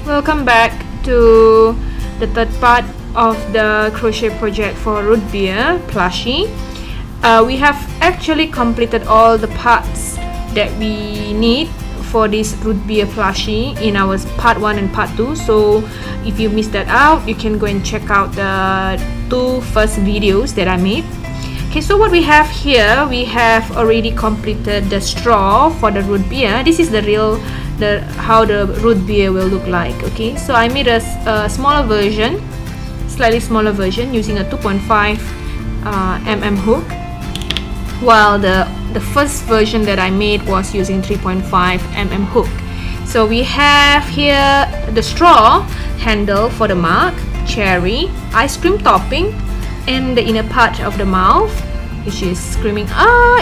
welcome back to the third part of the crochet project for root beer plushie. We have actually completed all the parts that we need for this root beer plushie in our part 1 and part 2. So if you missed that out, you can go and check out the 2 first videos that I made. Okay, so what we have here, we have already completed the straw for the root beer. This is how the root beer will look like. Okay, so I made a smaller version, slightly smaller version using a 2.5 mm hook, while the first version that I made was using 3.5 mm hook. So we have here the straw handle for the mark, cherry, ice cream topping, and the inner part of the mouth, which is screaming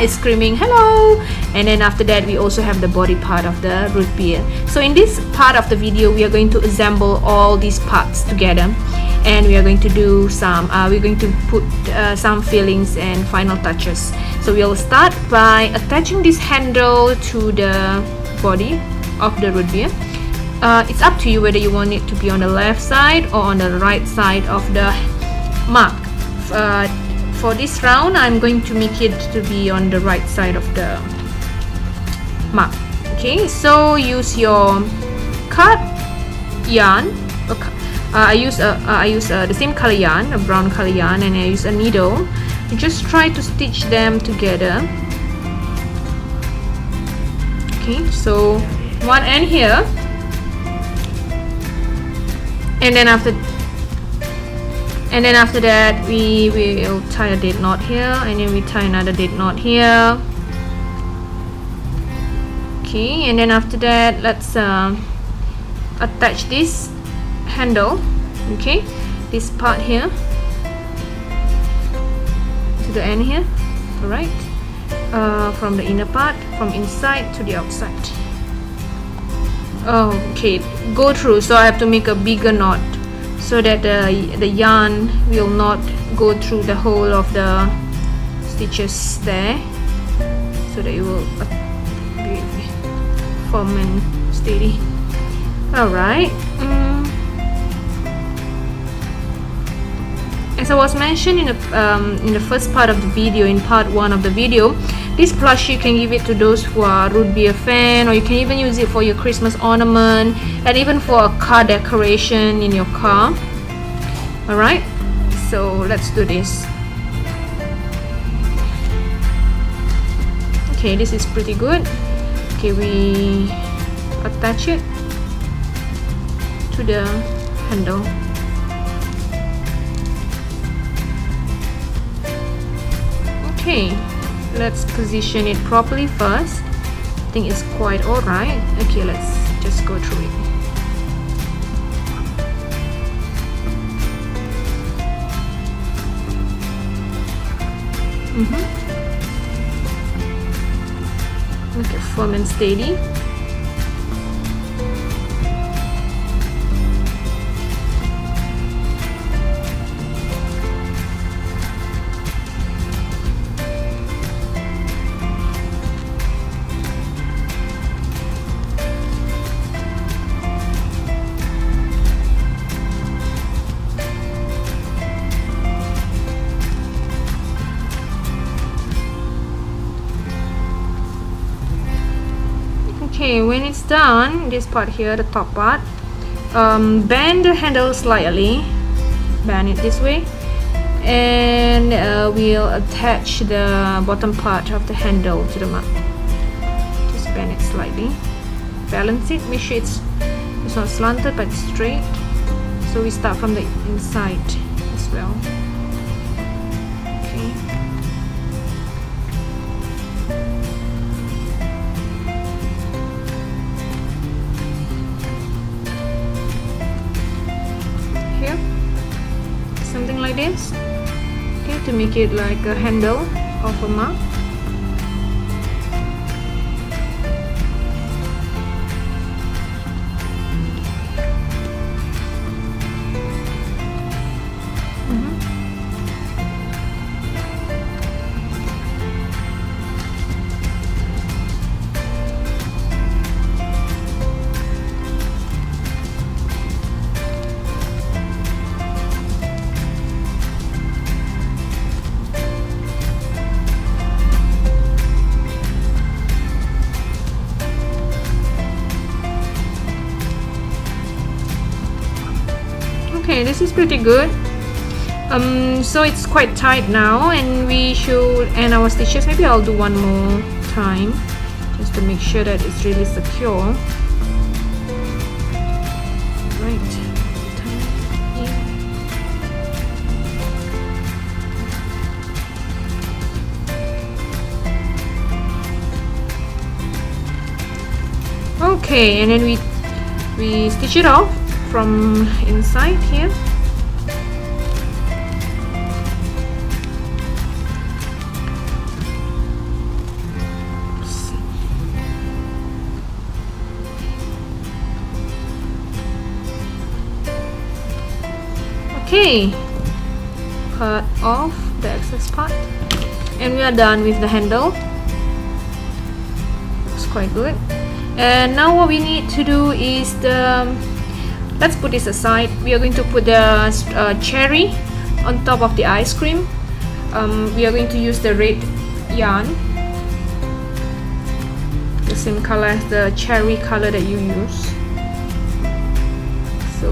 it's screaming hello. And then after that we also have the body part of the root beer. So in this part of the video we are going to assemble all these parts together, and we are going to do some we're going to put some fillings and final touches. So we'll start by attaching this handle to the body of the root beer. It's up to you whether you want it to be on the left side or on the right side of the mark. For this round, I'm going to make it to be on the right side of the mark. Okay, so use your cut yarn. I use the same color yarn, a brown color yarn, and I use a needle. You just try to stitch them together. Okay, so one end here, and then after that we will tie a date knot here, and then we tie another date knot here. Okay, and then after that let's attach this handle, okay, this part here to the end here. Alright, from the inner part, from inside to the outside. Okay, go through, so I have to make a bigger knot so that the yarn will not go through the whole of the stitches there, so that it will be firm and steady. Alright, as I was mentioned in the first part of the video, in part 1 of the video, this plushie you can give it to those who are root beer fan, or you can even use it for your Christmas ornament, and even for a car decoration in your car. Alright, so let's do this. Okay, this is pretty good. Okay, we attach it to the handle. Okay, let's position it properly first. I think it's quite alright. Okay, let's just go through it. Make it firm and steady. Okay, when it's done, this part here, the top part, bend the handle slightly, bend it this way, and we'll attach the bottom part of the handle to the mark. Just bend it slightly, balance it, make sure it's not slanted but straight. So we start from the inside as well. Okay. Something like this, okay, to make it like a handle of a mark. Okay, this is pretty good. So it's quite tight now, and we should end our stitches. Maybe I'll do one more time just to make sure that it's really secure. Right. Okay, and then we stitch it off from inside here. Okay, cut off the excess part, and we are done with the handle. Looks quite good. And now what we need to do is let's put this aside. We are going to put the cherry on top of the ice cream. We are going to use the red yarn, the same color as the cherry color that you use. So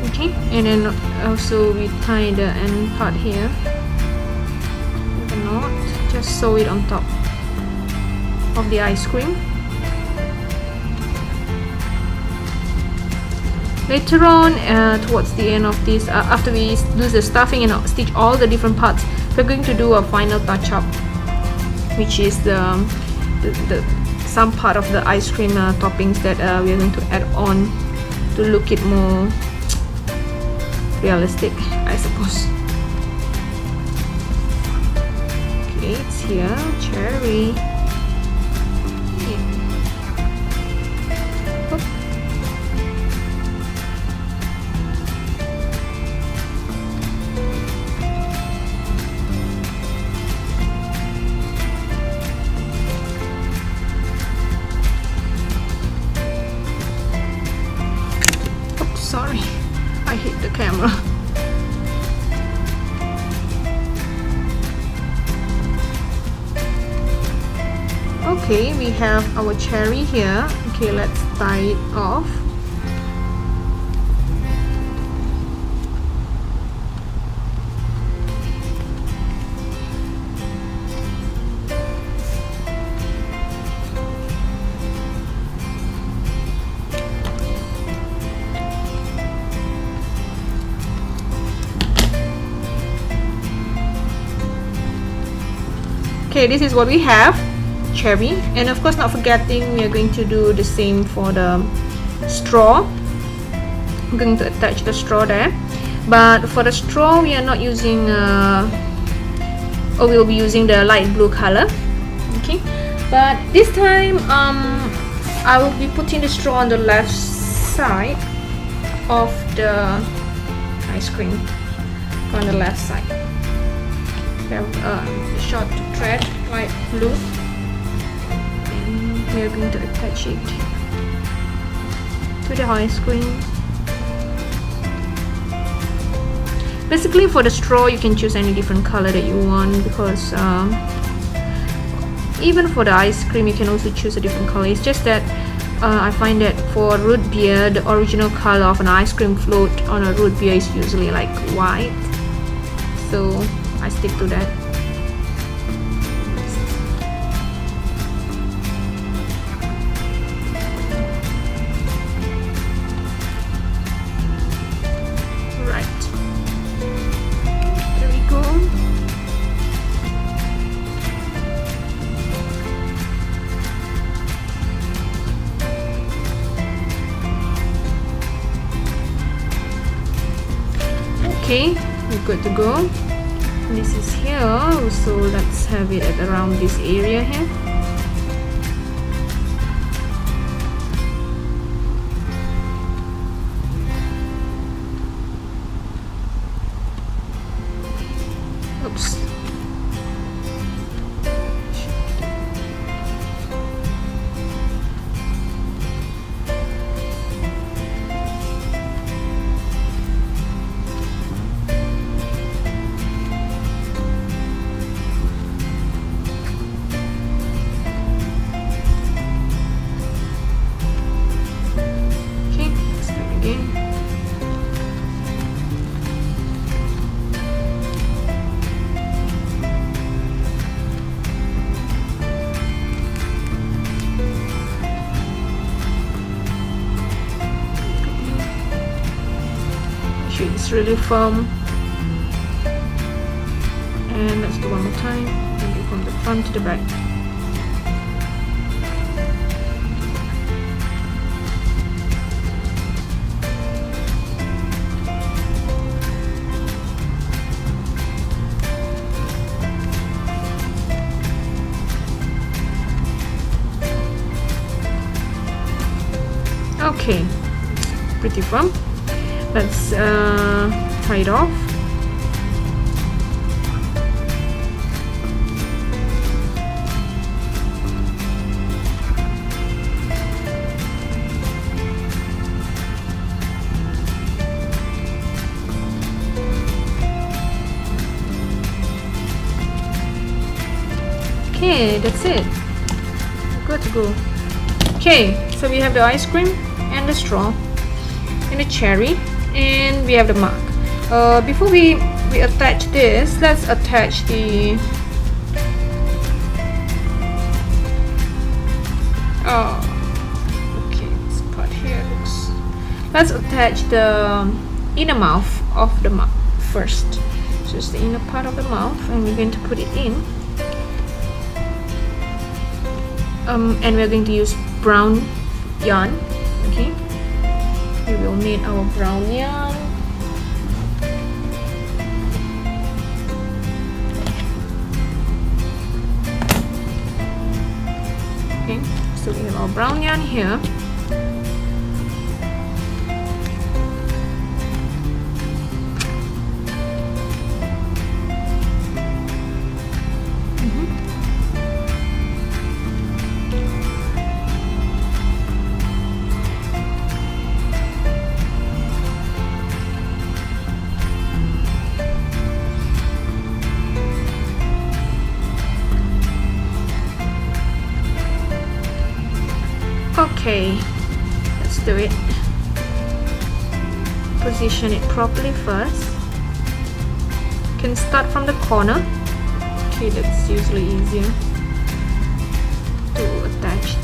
okay, and then also we tie the end part here with a knot. Just sew it on top of the ice cream. Later on, towards the end of this, after we do the stuffing and stitch all the different parts, we're going to do a final touch up, which is some part of the ice cream toppings that we are going to add on to look it more realistic, I suppose. Okay, it's here, cherry. Oops, sorry, I hit the camera. Okay, we have our cherry here. Okay, let's tie it off. Okay, this is what we have. Cherry, and of course not forgetting we are going to do the same for the straw. I'm going to attach the straw there, but for the straw we are not using or we'll be using the light blue color. Okay, but this time I will be putting the straw on the left side of the ice cream, on the left side. We have a short thread, light blue. We are going to attach it to the ice cream. Basically, for the straw you can choose any different color that you want, because even for the ice cream you can also choose a different color. It's just that I find that for root beer, the original color of an ice cream float on a root beer is usually like white, so I stick to that. Okay, we're good to go. This is here, so let's have it at around this area here. Oops. it's really firm. And let's do one more time, maybe from the front to the back. Okay, pretty firm. Let's tie it off. Okay, that's it. Good to go. Okay, so we have the ice cream and the straw and the cherry, and we have the mark. Before we attach this, let's attach the okay, this part here looks. Let's attach the inner mouth of the mark first. So it's the inner part of the mouth, and we're going to put it in. And we're going to use brown yarn. Okay, we will need our brown yarn. Okay, so we have our brown yarn here. Okay, let's do it. Position it properly first. You can start from the corner. Okay, that's usually easier to attach.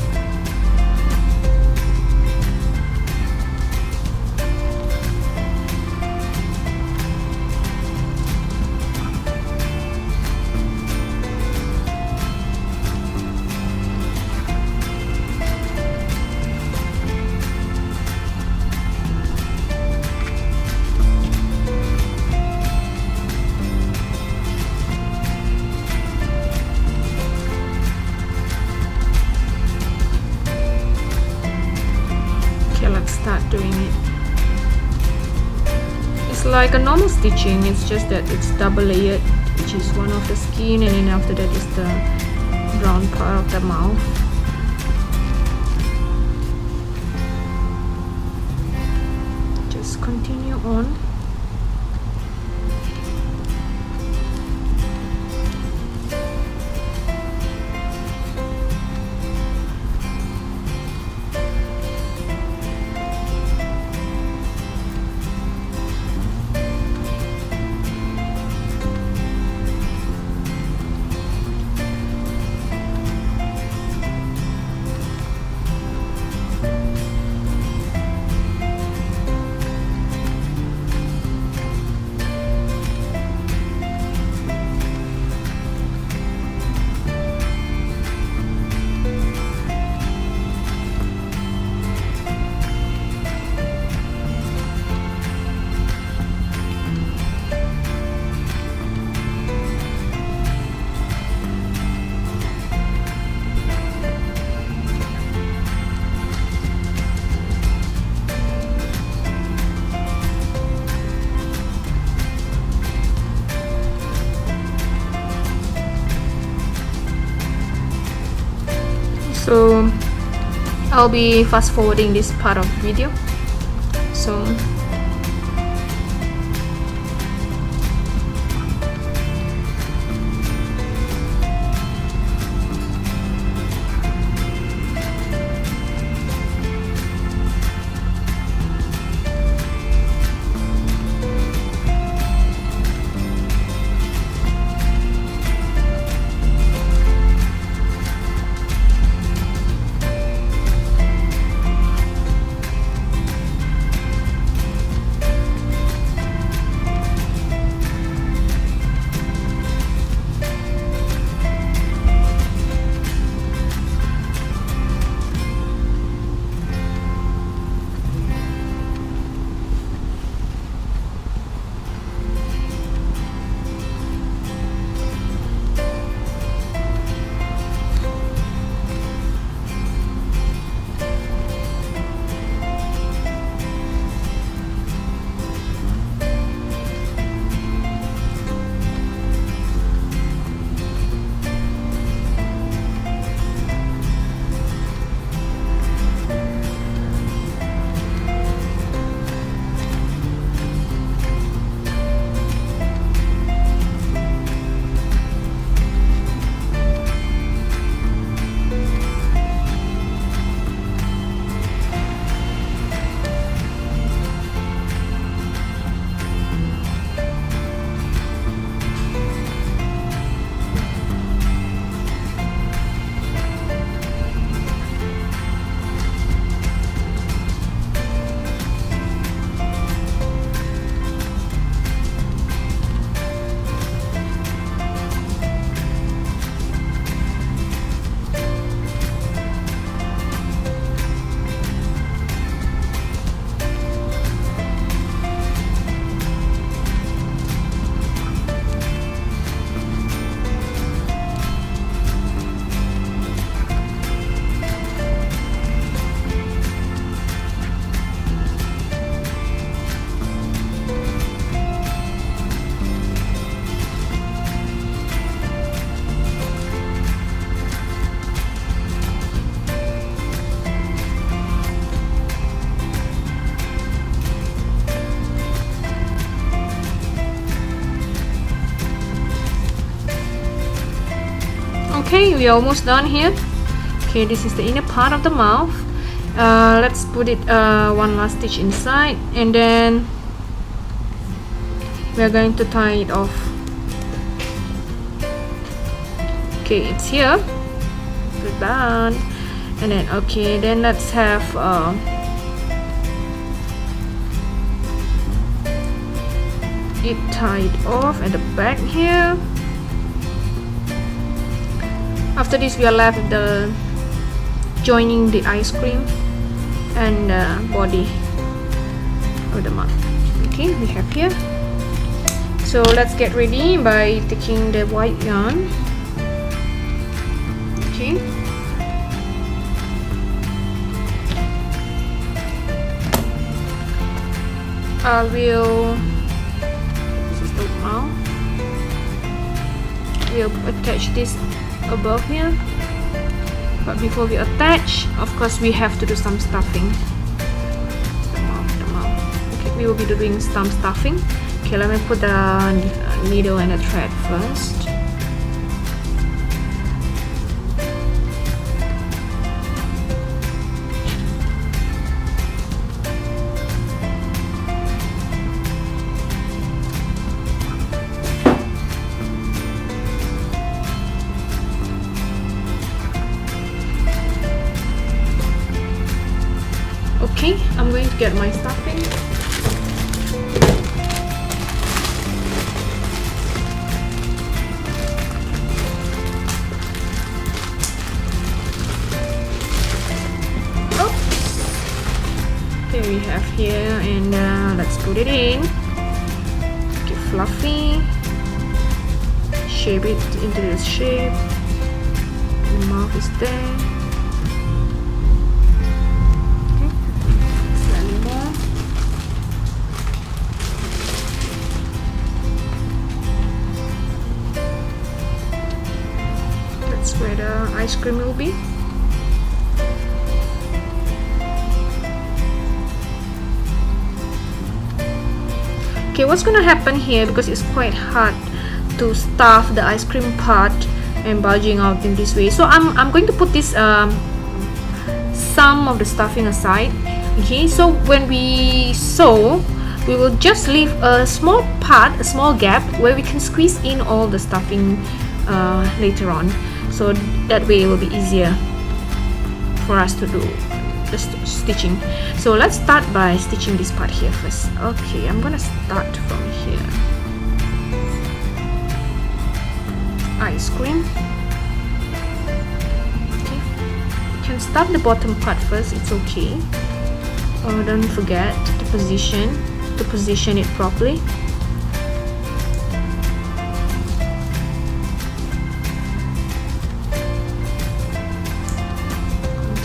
Start doing it. It's like a normal stitching, it's just that it's double layered, which is one of the skin, and then after that is the brown part of the mouth. Just continue on. So I'll be fast forwarding this part of the video. So Okay, we are almost done here. Okay, this is the inner part of the mouth. Let's put it one last stitch inside, and then we are going to tie it off. Okay, it's here. Put that, and then okay, then let's have it tied off at the back here. After this, we are left with the joining the ice cream and body of the mouth. Okay, we have here. So let's get ready by taking the white yarn. Okay. I will. This is the mouth. We'll attach this above here, but before we attach, of course, we have to do some stuffing. The mouth. Okay, we will be doing some stuffing. Okay, let me put the needle and the thread first. Okay, I'm going to get my stuffing. Oops. Okay, we have here, and let's put it in. Make it fluffy. Shape it into this shape. The mouth is there. Where the ice cream will be. Okay, what's gonna happen here, because it's quite hard to stuff the ice cream part and bulging out in this way, so I'm going to put this some of the stuffing aside. Okay, so when we sew, we will just leave a small part, a small gap where we can squeeze in all the stuffing later on. So that way it will be easier for us to do the stitching. So let's start by stitching this part here first. Okay, I'm gonna start from here. Ice cream. Okay, you can start the bottom part first, it's okay. Oh, don't forget to position it properly.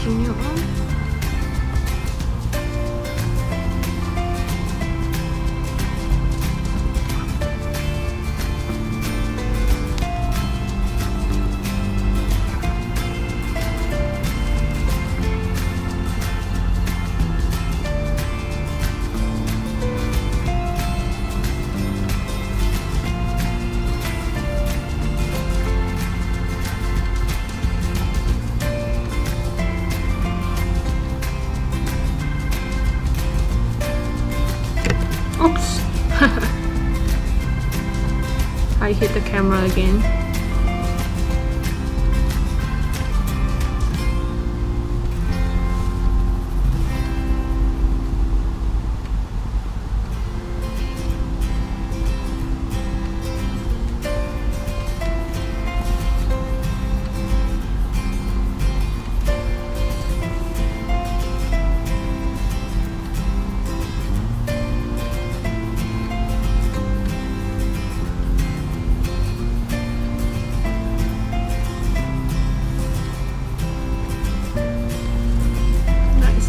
Continue on. Oops. I hit the camera again.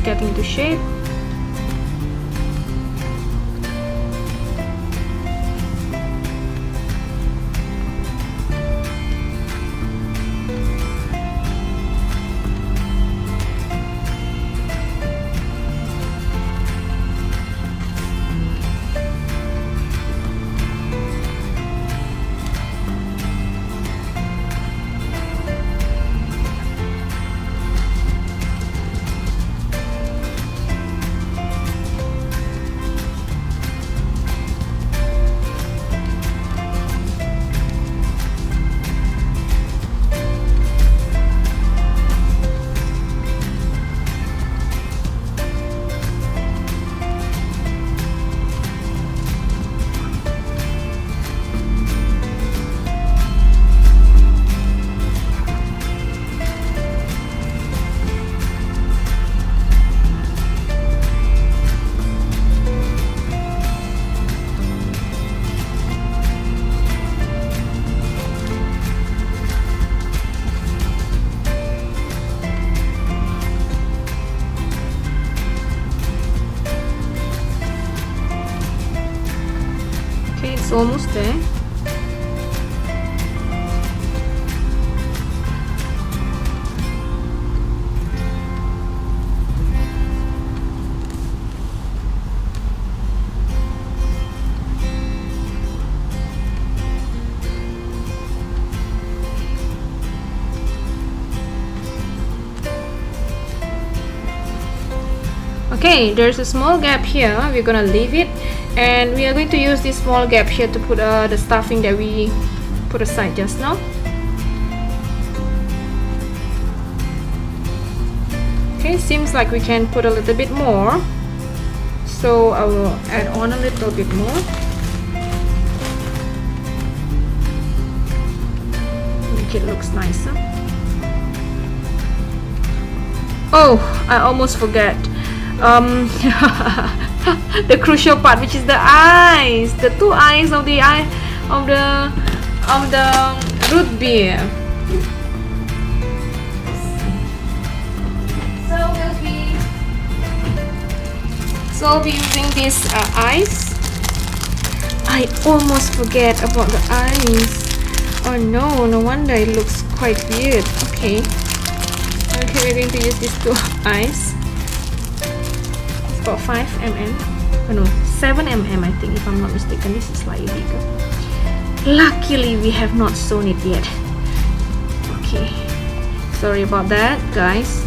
Getting into shape. it's almost there. Okay, there's a small gap here. We're gonna leave it, and we are going to use this small gap here to put the stuffing that we put aside just now. Okay, seems like we can put a little bit more, so I will add on a little bit more. Make it looks nicer. Oh, I almost forget. The crucial part, which is the eyes, the two eyes of the root beer. So I'll be using these eyes. I almost forget about the eyes. Oh no, no wonder it looks quite weird. Okay, we're going to use these two eyes. About 5 mm, oh no, 7 mm I think, if I'm not mistaken. This is slightly bigger. Luckily we have not sewn it yet. Okay, sorry about that guys.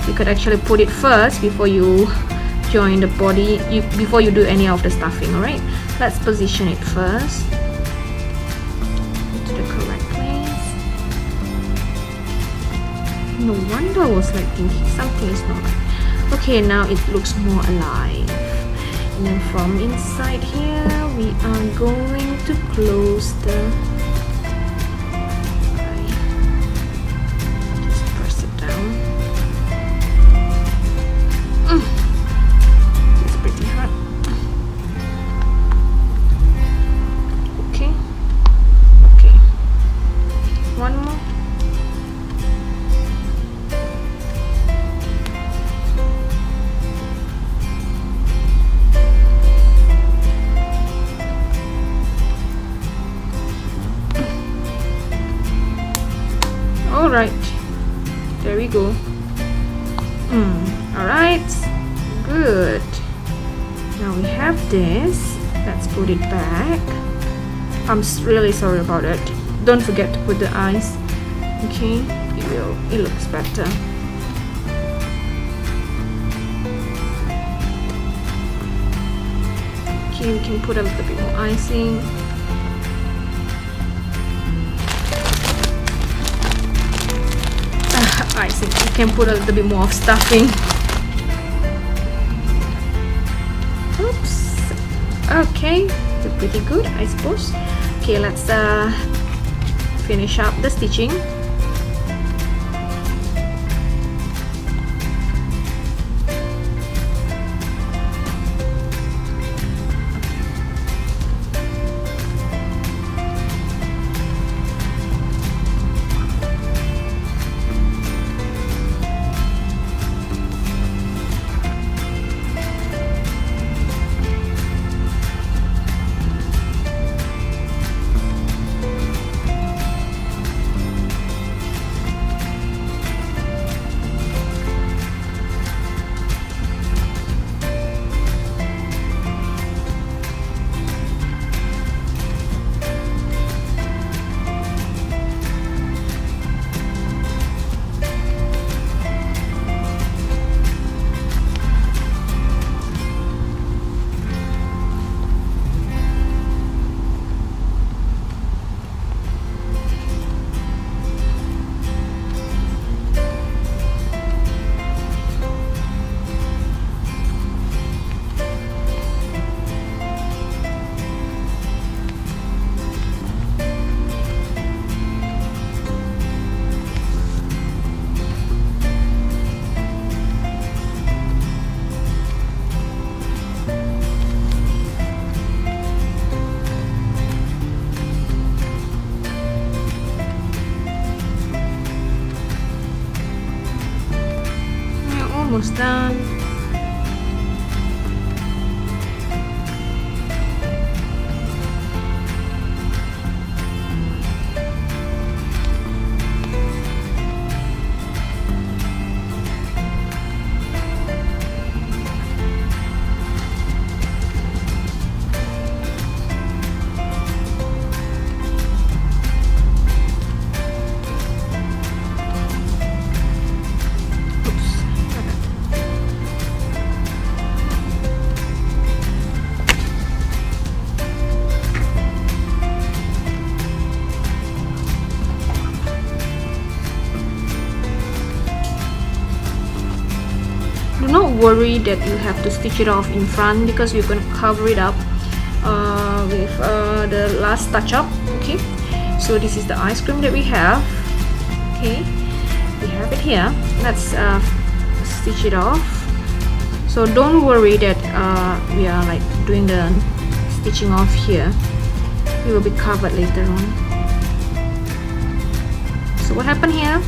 You could actually put it first before you join the body, before you do any of the stuffing. Alright, let's position it first into the correct place. No wonder I was like thinking something is not right. Okay, now it looks more alive. And then from inside here, we are going to close the... Just press it down. It's pretty hot. Okay. Okay. One more. Alright, there we go. Alright, good. Now we have this. Let's put it back. I'm really sorry about it. Don't forget to put the eyes. Okay, it looks better. Okay, we can put a little bit more icing. Icing. You can put a little bit more of stuffing. Oops. Okay, that's pretty good, I suppose. Okay, let's finish up the stitching. Almost done. don't worry that you have to stitch it off in front, because we're going to cover it up with the last touch up. Okay, so this is the ice cream that we have. Okay, we have it here. Let's stitch it off. So don't worry that we are like doing the stitching off here. It will be covered later on. So what happened here?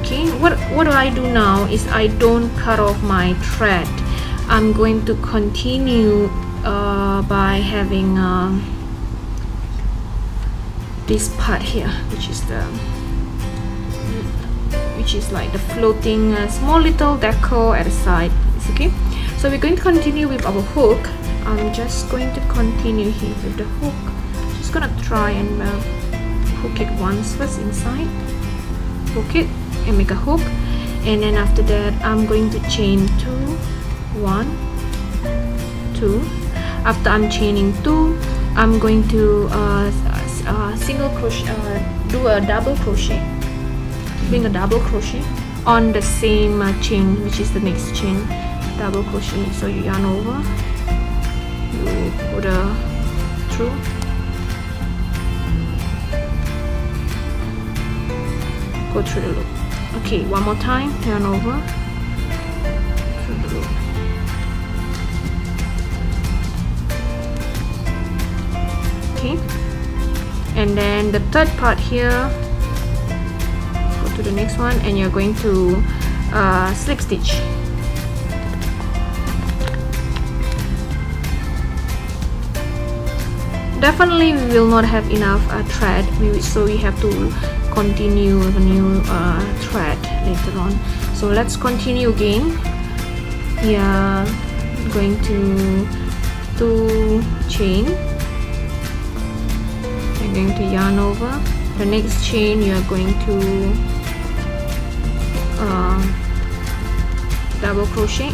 Okay, what do I do now is I don't cut off my thread. I'm going to continue by having this part here, which is like the floating small little deco at the side. It's okay. So we're going to continue with our hook. I'm just going to continue here with the hook. Just gonna try and hook it once first inside. Hook it and make a hook, and then after that I'm going to chain 2, 1, 2. After I'm chaining 2, I'm going to single crochet, do a double crochet, doing a double crochet on the same chain, which is the next chain. Double crochet. So you yarn over, you put a through, go through the loop. Okay, one more time, yarn over, through the loop. Okay, and then the third part here, go to the next one, and you're going to slip stitch. Definitely we will not have enough thread, so we have to continue with a new thread later on. So let's continue again. We are going to do chain. You're going to yarn over. The next chain you are going to double crochet,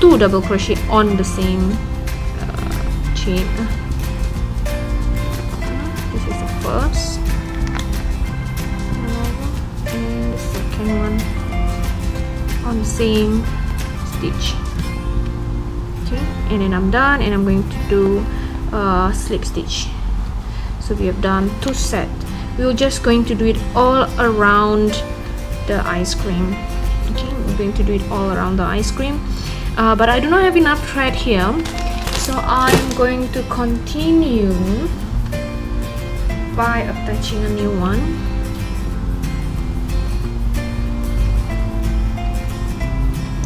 2 double crochet on the same chain. This is the first, and the second one on the same stitch. Okay, and then I'm done, and I'm going to do slip stitch. So we have done 2 sets. We're just going to do it all around the ice cream. Okay, we're going to do it all around the ice cream, but I do not have enough thread here, so I'm going to continue by attaching a new one.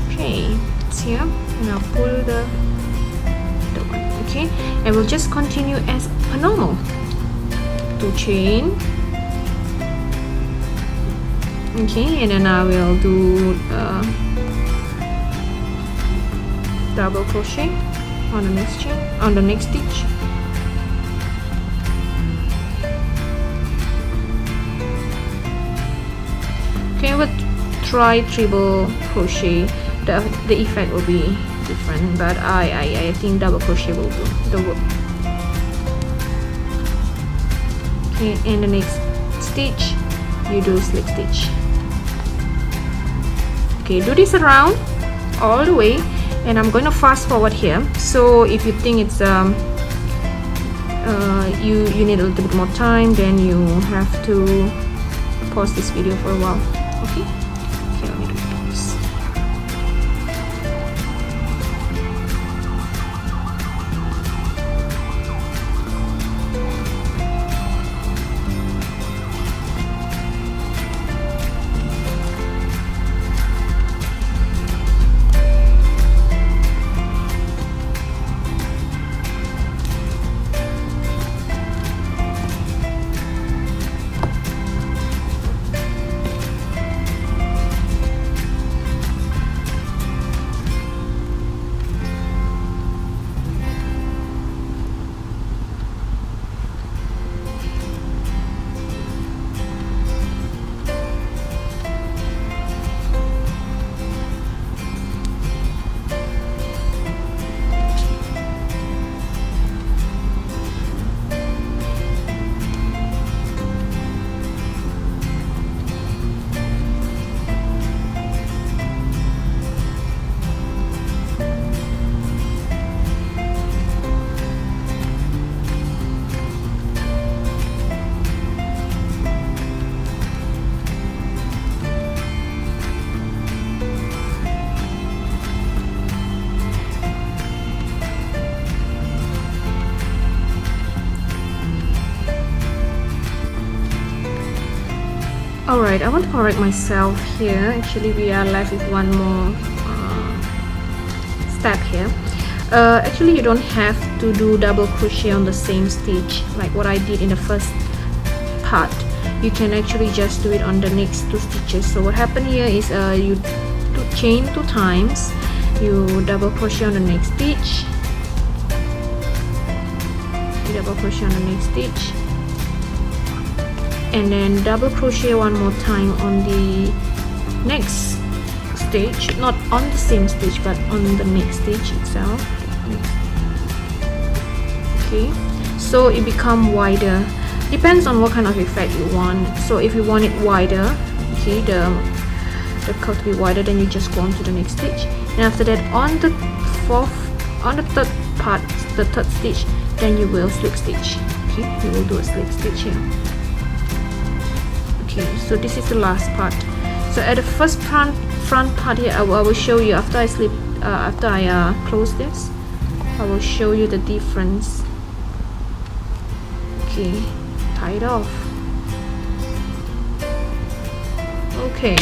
Okay, it's here, and I'll pull the one. Okay, and we'll just continue as per normal. 2 chain. Okay, and then I will do double crochet on the next chain, on the next stitch. Okay, we'll try triple crochet. The effect will be different, but I think double crochet will do the work. Okay, and the next stitch you do slip stitch. Okay, do this around all the way, and I'm going to fast forward here. So if you think it's you need a little bit more time, then you have to pause this video for a while. Okay, okay, let me do this. Alright, I want to correct myself here. Actually, we are left with one more step here. Actually, you don't have to do double crochet on the same stitch like what I did in the first part. You can actually just do it on the next 2 stitches. So what happened here is you chain 2 times, you double crochet on the next stitch, you double crochet on the next stitch, and then double crochet one more time on the next stitch, not on the same stitch but on the next stitch itself. Okay, so it become wider. Depends on what kind of effect you want. So if you want it wider, okay, the curve to be wider, then you just go on to the next stitch, and after that on the third part, the third stitch, then you will slip stitch. Okay, you will do a slip stitch here. Okay, so this is the last part. So at the first front part here, I will show you after I close this. I will show you the difference. Okay, tie it off. Okay.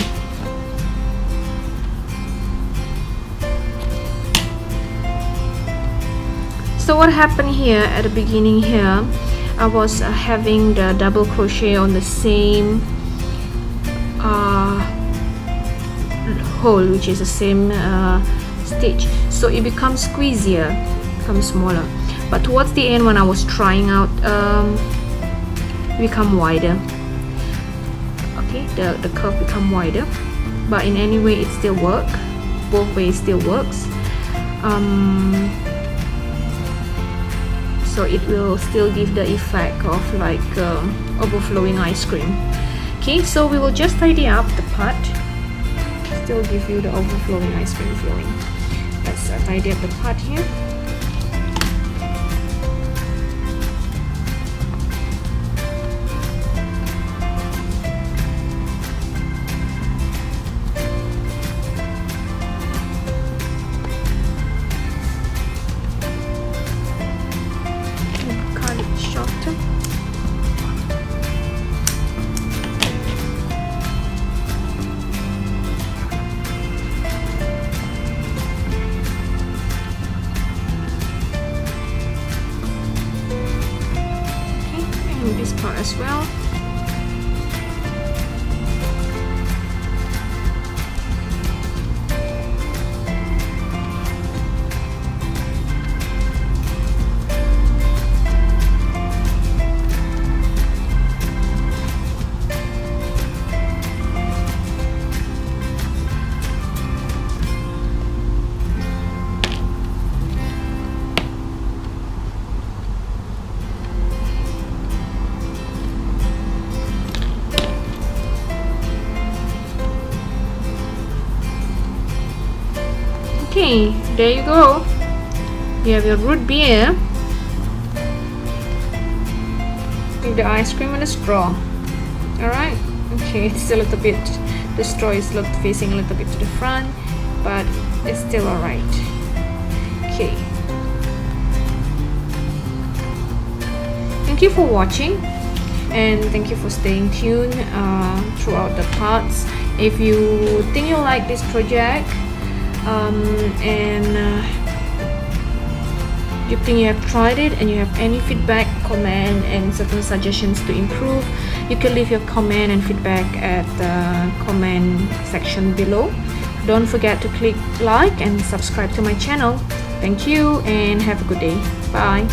So what happened here at the beginning here, I was having the double crochet on the same hole, which is the same stitch, so it becomes squeezier, becomes smaller. But towards the end, when I was trying out, it become wider. Okay, the curve become wider, but in any way it still work. Both ways still works. So it will still give the effect of like overflowing ice cream. Okay, so we will just tidy up the part. Still give you the overflowing ice cream feeling. Let's tidy up the part here. Cut it shorter. This part as well. Okay, there you go. You have your root beer with the ice cream and the straw. Alright, okay, it's a little bit, the straw is facing a little bit to the front, but it's still alright. Okay. Thank you for watching, and thank you for staying tuned throughout the parts. If you think you like this project, and you think you have tried it and you have any feedback, comment, and certain suggestions to improve, you can leave your comment and feedback at the comment section below. Don't forget to click like and subscribe to my channel. Thank you and have a good day. Bye.